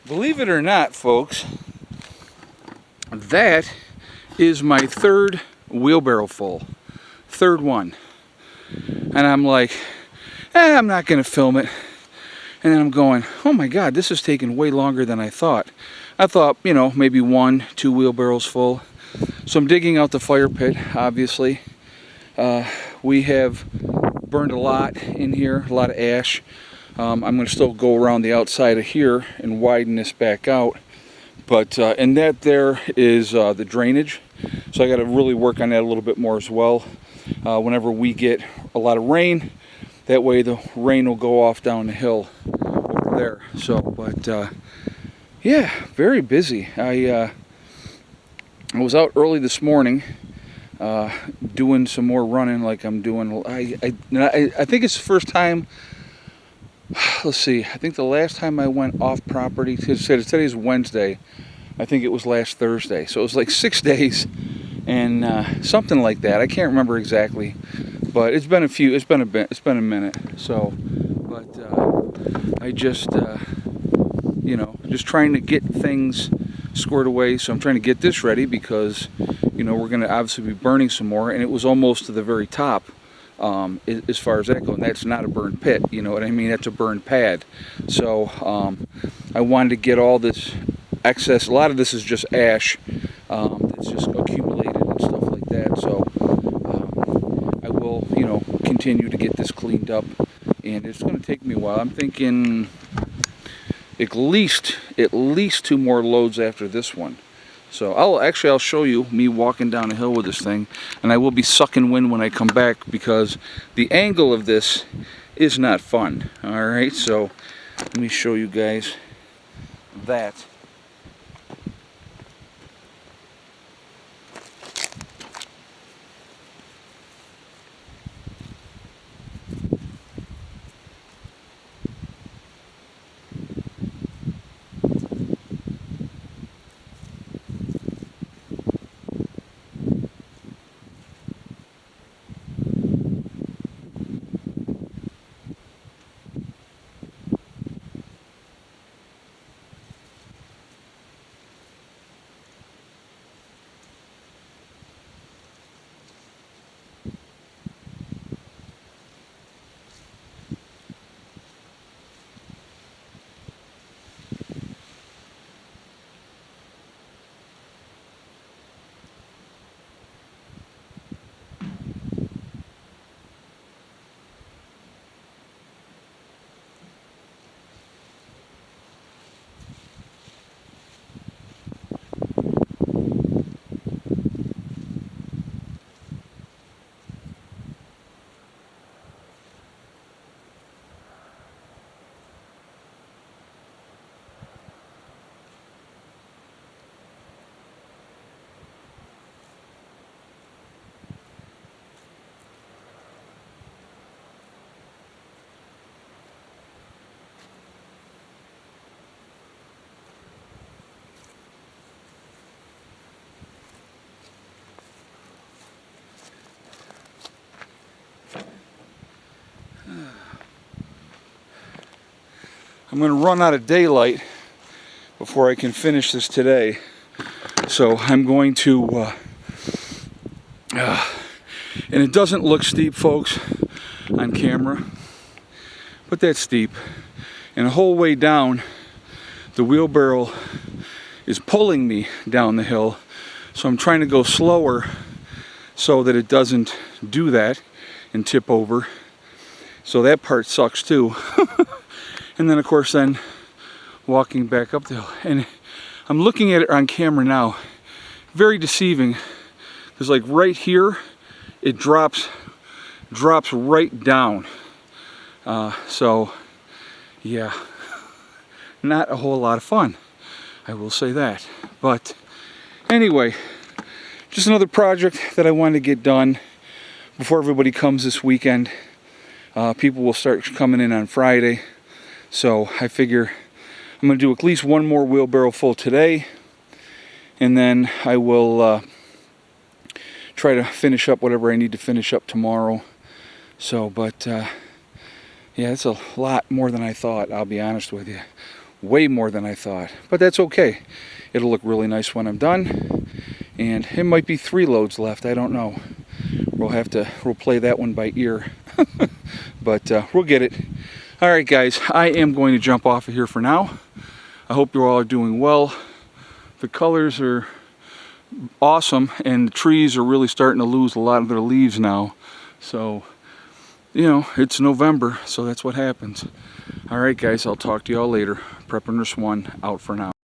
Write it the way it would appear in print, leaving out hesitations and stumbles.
Believe it or not, folks, that is my third wheelbarrow full. Third one. And I'm like, I'm not going to film it. And then I'm going, oh my God, this is taking way longer than I thought. I thought, maybe 1-2 wheelbarrows full. So I'm digging out the fire pit, obviously. We have burned a lot in here, a lot of ash. I'm going to still go around the outside of here and widen this back out. But, and that there is the drainage. So I got to really work on that a little bit more as well. Whenever we get a lot of rain, that way the rain will go off down the hill over there. So, but yeah, very busy. I was out early this morning doing some more running like I'm doing. I think it's the first time. Let's see, I think the last time I went off property, today's Wednesday, I think it was last Thursday. So it was like 6 days and something like that. I can't remember exactly, but it's been a minute. So, but I just, just trying to get things squared away. So I'm trying to get this ready because, we're going to obviously be burning some more, and it was almost to the very top. As far as that goes, and that's not a burned pit, you know what I mean? That's a burned pad. So I wanted to get all this excess. A lot of this is just ash. It's just accumulated and stuff like that. So I will, continue to get this cleaned up, and it's going to take me a while. I'm thinking at least 2 more loads after this one. So I'll show you me walking down a hill with this thing, and I will be sucking wind when I come back because the angle of this is not fun. All right, so let me show you guys that. I'm going to run out of daylight before I can finish this today. So I'm going to, and it doesn't look steep, folks, on camera, but that's steep. And the whole way down, the wheelbarrow is pulling me down the hill. So I'm trying to go slower so that it doesn't do that and tip over. So that part sucks too. And then of course walking back up the hill. And I'm looking at it on camera now. Very deceiving. Because like right here, it drops right down. So yeah, not a whole lot of fun. I will say that. But anyway, just another project that I wanted to get done before everybody comes this weekend. People will start coming in on Friday. So I figure I'm going to do at least 1 more wheelbarrow full today. And then I will try to finish up whatever I need to finish up tomorrow. So, but yeah, it's a lot more than I thought, I'll be honest with you. way more than I thought, but that's okay. It'll look really nice when I'm done, and it might be 3 loads left, I don't know. We'll play that one by ear. But we'll get it. All right, guys, I am going to jump off of here for now. I hope you all are doing well. The colors are awesome, and the trees are really starting to lose a lot of their leaves now. So, you know, it's November, so that's what happens. All right, guys, I'll talk to y'all later. Prepper Nurse 1 out for now.